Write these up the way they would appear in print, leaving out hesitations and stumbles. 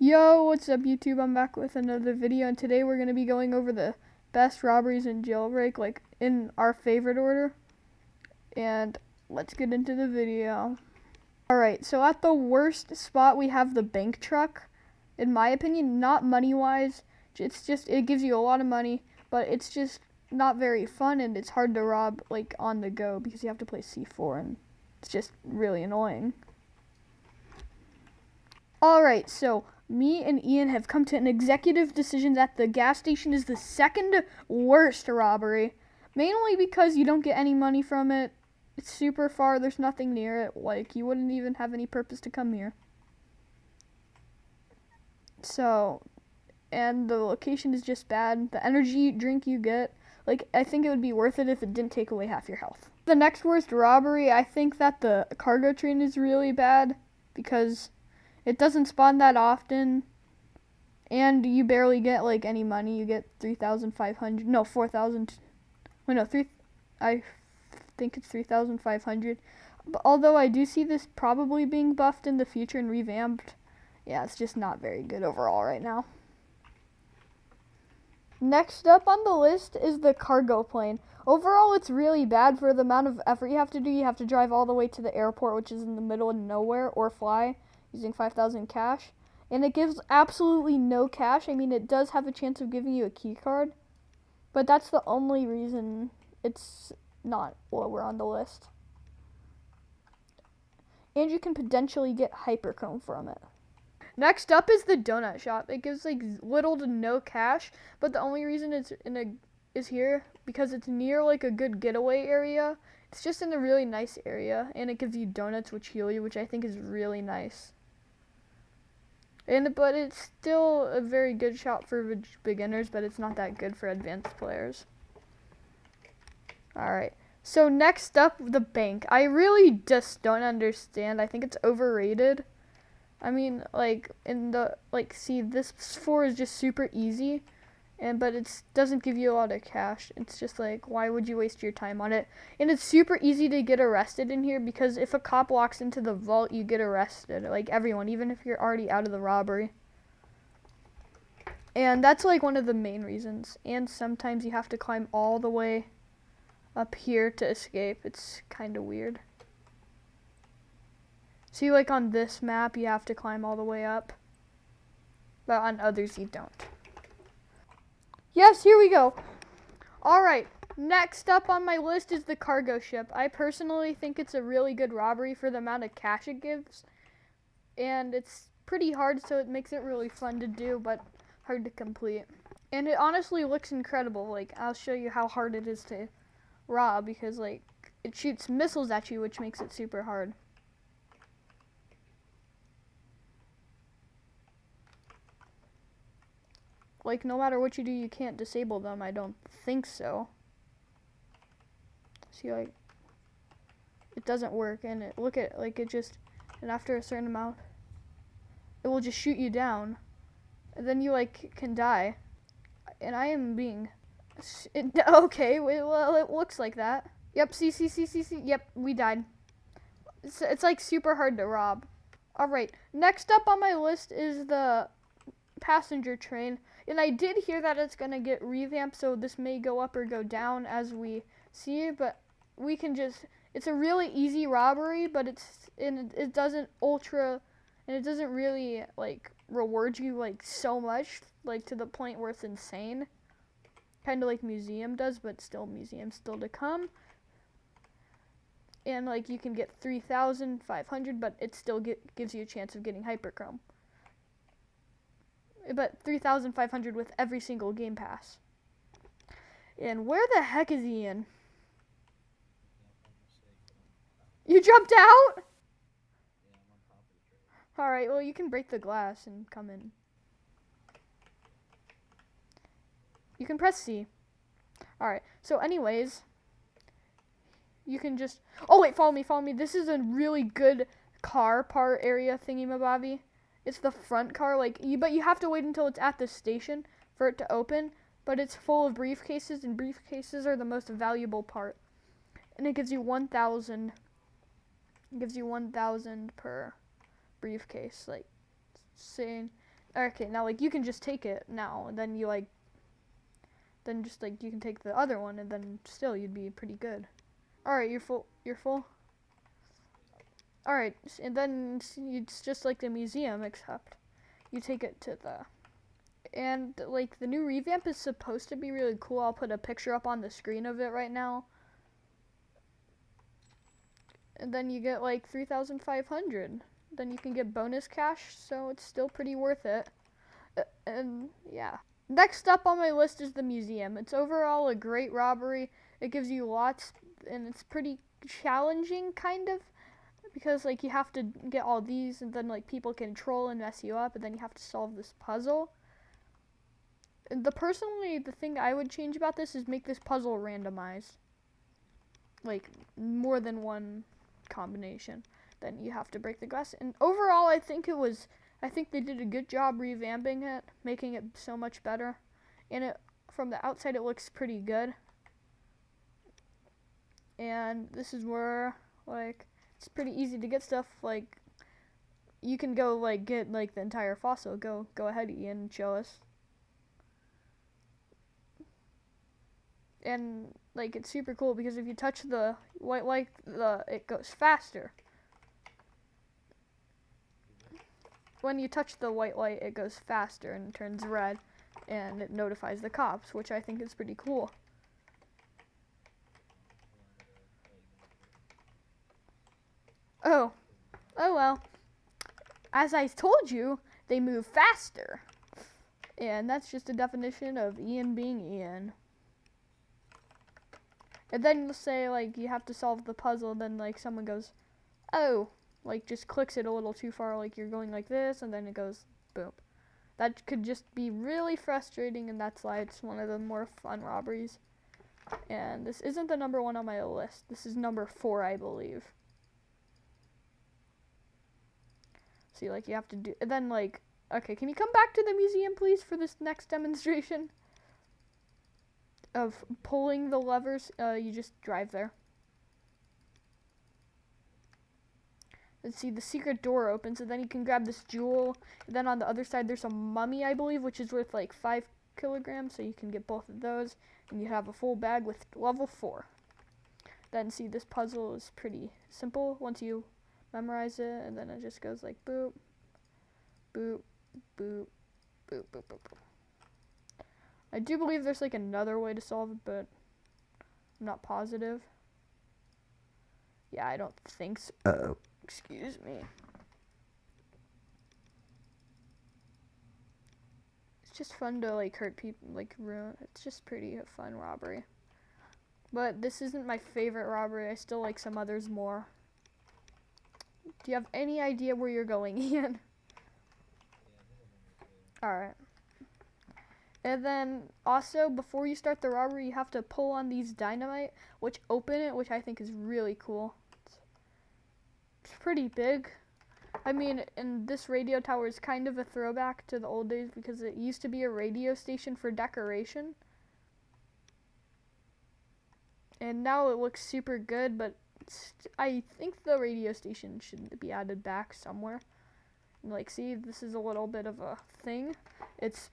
Yo, what's up YouTube? I'm back with another video, and today we're going to be going over the best robberies in Jailbreak, like in our favorite order. And let's get into the video. Alright, so at the worst spot we have the bank truck. In my opinion, not money-wise. It's just, it gives you a lot of money, but it's just not very fun, and it's hard to rob like on the go because you have to play C4, and it's just really annoying. Alright, so me and Ian have come to an executive decision that the gas station is the second worst robbery. Mainly because you don't get any money from it. It's super far, there's nothing near it. Like, you wouldn't even have any purpose to come here. So, and the location is just bad. The energy drink you get, like, I think it would be worth it if it didn't take away half your health. The next worst robbery, I think that the cargo train is really bad because it doesn't spawn that often, and you barely get like any money. You get 3,500. No, 4,000. Wait, no, I think it's 3,500. But although I do see this probably being buffed in the future and revamped, yeah, it's just not very good overall right now. Next up on the list is the cargo plane. Overall, it's really bad for the amount of effort you have to do. You have to drive all the way to the airport, which is in the middle of nowhere, or fly using 5,000 cash, and it gives absolutely no cash. I mean, it does have a chance of giving you a key card, but that's the only reason it's not lower on the list. And you can potentially get hyperchrome from it. Next up is the donut shop. It gives like little to no cash, but the only reason it's is here because it's near like a good getaway area. It's just in a really nice area, and it gives you donuts which heal you, which I think is really nice. But it's still a very good shop for beginners, but it's not that good for advanced players. Alright, so next up, the bank. I really just don't understand. I think it's overrated. I mean, like, see, this 4 is just super easy, but it doesn't give you a lot of cash. It's just like, why would you waste your time on it? And it's super easy to get arrested in here because if a cop walks into the vault, you get arrested. Like, everyone, even if you're already out of the robbery. And that's like one of the main reasons. And sometimes you have to climb all the way up here to escape. It's kind of weird. See, like on this map, you have to climb all the way up. But on others, you don't. Yes, here we go. Alright, next up on my list is the cargo ship. I personally think it's a really good robbery for the amount of cash it gives. And it's pretty hard, so it makes it really fun to do, but hard to complete. And it honestly looks incredible. Like, I'll show you how hard it is to rob, because like, it shoots missiles at you, which makes it super hard. Like, no matter what you do, you can't disable them. I don't think so. See, like, it doesn't work, and look at, like, and after a certain amount, it will just shoot you down, and then you, like, can die. And I am being, okay, well, it looks like that. Yep, see, yep, we died. It's, like, super hard to rob. Alright, next up on my list is the passenger train. And I did hear that it's going to get revamped, so this may go up or go down as we see, but we can just, it's a really easy robbery, but it doesn't really, like, reward you, like, so much, like, to the point where it's insane. Kind of like Museum does, but still, Museum still to come. And, like, you can get 3,500, but it still gives you a chance of getting hyperchrome. But 3,500 with every single game pass. And where the heck is Ian? You jumped out? Alright, well, you can break the glass and come in. You can press C. Alright, so anyways, you can just, oh wait, follow me. This is a really good car part area thingy-mabobby. It's the front car, but you have to wait until it's at the station for it to open, but it's full of briefcases, and briefcases are the most valuable part. And it gives you 1,000. It gives you 1,000 per briefcase, like, insane. Okay, now like you can just take it now, and then you like, then just like you can take the other one, and then still you'd be pretty good. All right, you're full. You're full. All right, and then it's just like the museum, except you take it to the, and like the new revamp is supposed to be really cool. I'll put a picture up on the screen of it right now. And then you get like 3,500. Then you can get bonus cash, so it's still pretty worth it. And yeah. Next up on my list is the museum. It's overall a great robbery. It gives you lots, and it's pretty challenging, kind of, because like you have to get all these, and then like people can troll and mess you up, and then you have to solve this puzzle. And personally, the thing I would change about this is make this puzzle randomized. Like more than one combination. Then you have to break the glass. And overall, I think they did a good job revamping it, making it so much better. And it, from the outside, it looks pretty good. And this is where, like, it's pretty easy to get stuff. Like, you can go, like, get, like, the entire fossil. Go ahead, Ian, and show us. And, like, it's super cool because if you touch the white light, it goes faster. When you touch the white light, it goes faster and turns red, and it notifies the cops, which I think is pretty cool. Oh well. As I told you, they move faster. And that's just a definition of Ian being Ian. And then you'll say, like, you have to solve the puzzle, then, like, someone goes, oh, like, just clicks it a little too far, like, you're going like this, and then it goes, boom. That could just be really frustrating, and that's why it's one of the more fun robberies. And this isn't the number 1 on my list. This is number 4, I believe. See, like, you have to do, and then, like, okay, can you come back to the museum, please, for this next demonstration? Of pulling the levers, you just drive there. Let's see, the secret door opens, and then you can grab this jewel. And then on the other side, there's a mummy, I believe, which is worth like 5 kilograms, so you can get both of those. And you have a full bag with level 4. Then see, this puzzle is pretty simple once you memorize it, and then it just goes like boop, boop, boop, boop, boop, boop, boop. I do believe there's like another way to solve it, but I'm not positive. Yeah, I don't think so. Uh-oh. Excuse me. It's just fun to like hurt people, like ruin. It's just pretty a fun robbery. But this isn't my favorite robbery. I still like some others more. Do you have any idea where you're going, Ian? Alright. And then also, before you start the robbery, you have to pull on these dynamite, which open it, which I think is really cool. It's pretty big. I mean, and this radio tower is kind of a throwback to the old days because it used to be a radio station for decoration. And now it looks super good, but I think the radio station should be added back somewhere. And like, see, this is a little bit of a thing. It's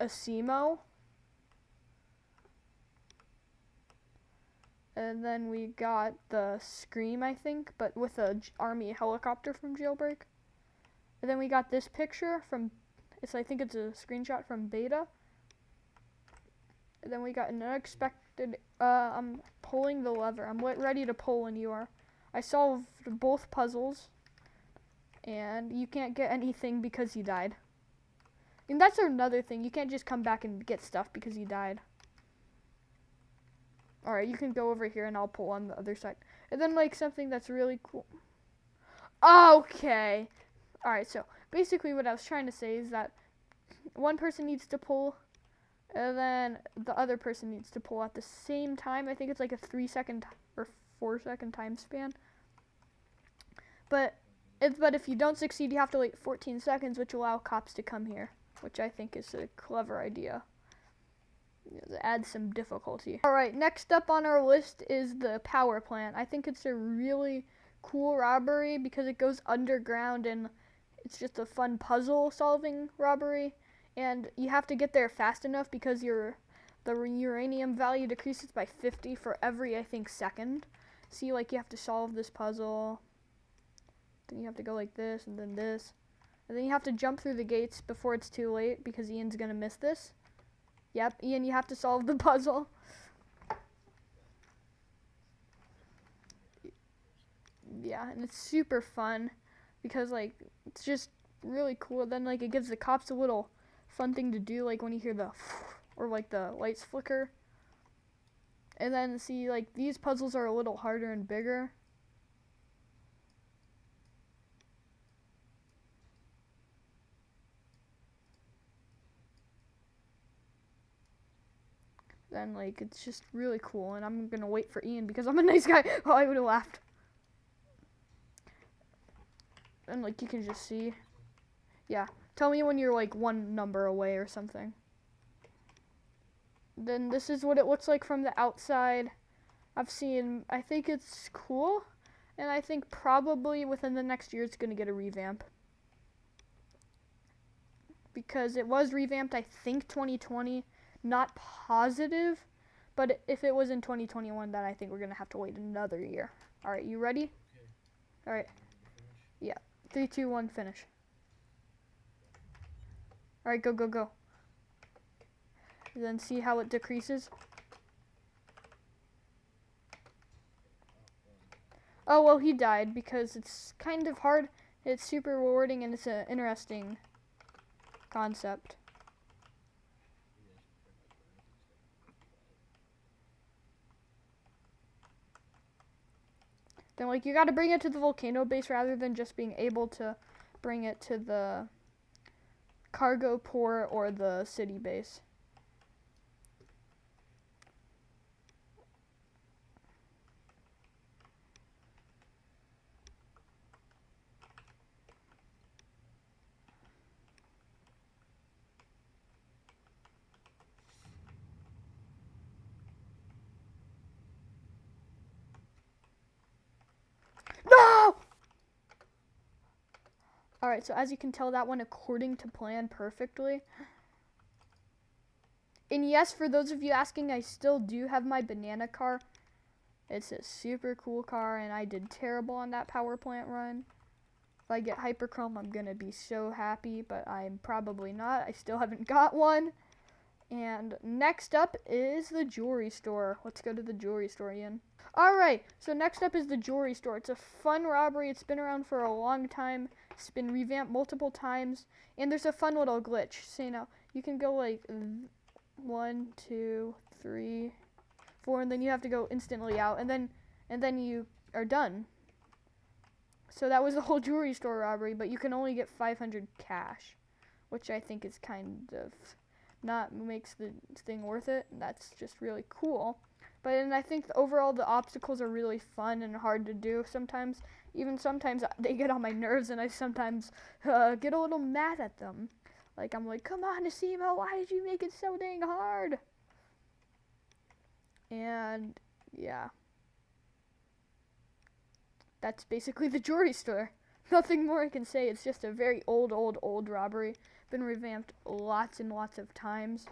a CMO. And then we got the Scream, I think, but with a army helicopter from Jailbreak. And then we got this picture from, I think it's a screenshot from Beta. And then we got an unexpected, I'm pulling the lever. I'm ready to pull when you are. I solved both puzzles. And you can't get anything because you died. And that's another thing. You can't just come back and get stuff because you died. Alright, you can go over here and I'll pull on the other side. And then, like, something that's really cool. Okay. Alright, so basically what I was trying to say is that one person needs to pull, and then the other person needs to pull at the same time. I think it's like a 3-second or 4-second time span. But if you don't succeed, you have to wait 14 seconds, which allow cops to come here, which I think is a clever idea. Add some difficulty. Alright, next up on our list is the power plant. I think it's a really cool robbery because it goes underground and it's just a fun puzzle solving robbery, and you have to get there fast enough because the uranium value decreases by 50 for every, I think, second. See, like, you have to solve this puzzle, then you have to go like this, and then this, and then you have to jump through the gates before it's too late because Ian's gonna miss this. Yep, Ian, you have to solve the puzzle. Yeah, and it's super fun because, like, it's just really cool. Then, like, it gives the cops a little fun thing to do, like when you hear the or like the lights flicker. And then see, like, these puzzles are a little harder and bigger. Then, like, it's just really cool, and I'm gonna wait for Ian because I'm a nice guy. Oh, I would have laughed. And, like, you can just see. Yeah, tell me when you're, like, one number away or something. Then this is what it looks like from the outside. I think it's cool, and I think probably within the next year it's gonna get a revamp. Because it was revamped, I think, 2020. Not positive, but if it was in 2021, then I think we're gonna have to wait another year. All right, you ready? Okay. All right. Yeah. 3, 2, 1, finish. All right, go, go, go. And then see how it decreases. Oh, well, he died because it's kind of hard. It's super rewarding, and it's an interesting concept. Then, like, you gotta bring it to the volcano base rather than just being able to bring it to the cargo port or the city base. No! Alright, so as you can tell, that went according to plan perfectly. And yes, for those of you asking, I still do have my banana car. It's a super cool car, and I did terrible on that power plant run. If I get hyperchrome, I'm gonna be so happy, but I'm probably not. I still haven't got one. And next up is the jewelry store. Let's go to the jewelry store, Ian. Alright, so next up is the jewelry store. It's a fun robbery. It's been around for a long time. It's been revamped multiple times. And there's a fun little glitch. So, you can go like 1, 2, 3, 4, and then you have to go instantly out, and then you are done. So that was the whole jewelry store robbery, but you can only get 500 cash, which I think is kind of not makes the thing worth it. That's just really cool. But and I think overall the obstacles are really fun and hard to do sometimes. Even sometimes they get on my nerves, and I sometimes get a little mad at them. Like, I'm like, come on, Asimo, why did you make it so dang hard? And yeah, that's basically the jewelry store. Nothing more I can say. It's just a very old robbery. Been revamped lots and lots of times.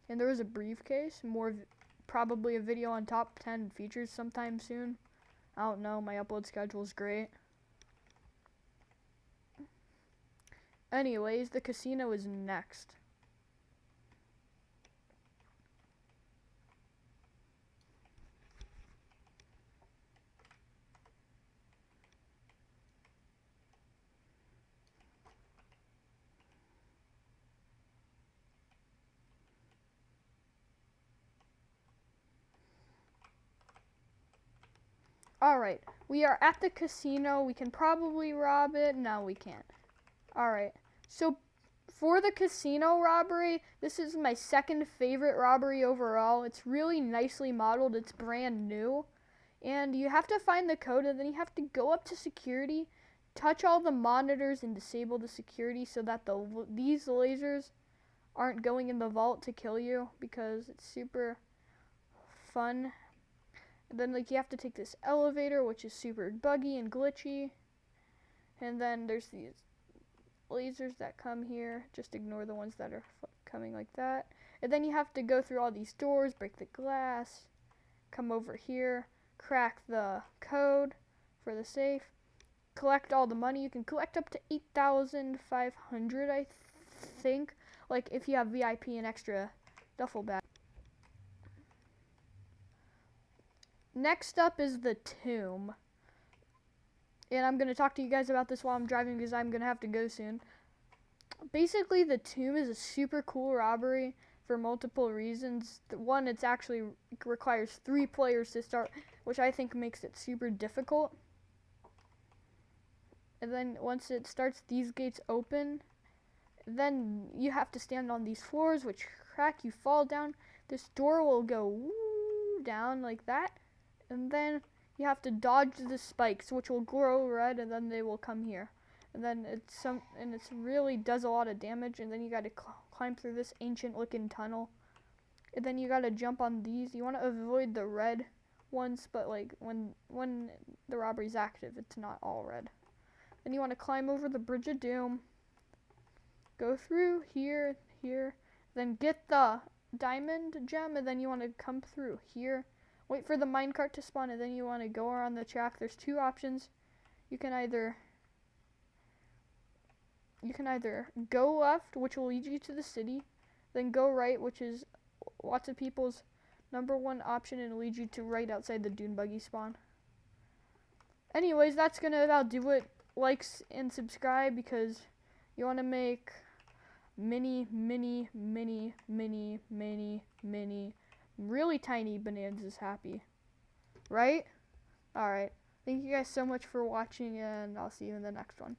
And there was a briefcase. Probably a video on top 10 features sometime soon. I don't know. My upload schedule is great. Anyways, the casino is next. Alright, we are at the casino. We can probably rob it. No, we can't. Alright, so for the casino robbery, this is my second favorite robbery overall. It's really nicely modeled. It's brand new. And you have to find the code, and then you have to go up to security, touch all the monitors, and disable the security so that these lasers aren't going in the vault to kill you, because it's super fun. And then like you have to take this elevator, which is super buggy and glitchy. And then there's these lasers that come here. Just ignore the ones that are coming like that. And then you have to go through all these doors, break the glass, come over here, crack the code for the safe, collect all the money. You can collect up to 8,500, I think, like if you have VIP and extra duffel bag. Next up is the tomb. And I'm going to talk to you guys about this while I'm driving because I'm going to have to go soon. Basically, the tomb is a super cool robbery for multiple reasons. One, it requires 3 players to start, which I think makes it super difficult. And then once it starts, these gates open. Then you have to stand on these floors, which crack, you fall down. This door will go woo down like that. And then you have to dodge the spikes, which will glow red, and then they will come here. And then it really does a lot of damage. And then you got to climb through this ancient-looking tunnel. And then you got to jump on these. You want to avoid the red ones, but like when the robbery's active, it's not all red. Then you want to climb over the Bridge of Doom. Go through here, then get the diamond gem, and then you want to come through here. Wait for the minecart to spawn, and then you want to go around the track. There's 2 options. You can either go left, which will lead you to the city, then go right, which is lots of people's #1 option, and lead you to right outside the dune buggy spawn. Anyways, that's gonna about do it. Likes and subscribe because you want to make mini, really tiny bonanzas happy. Right? Alright. Thank you guys so much for watching, and I'll see you in the next one.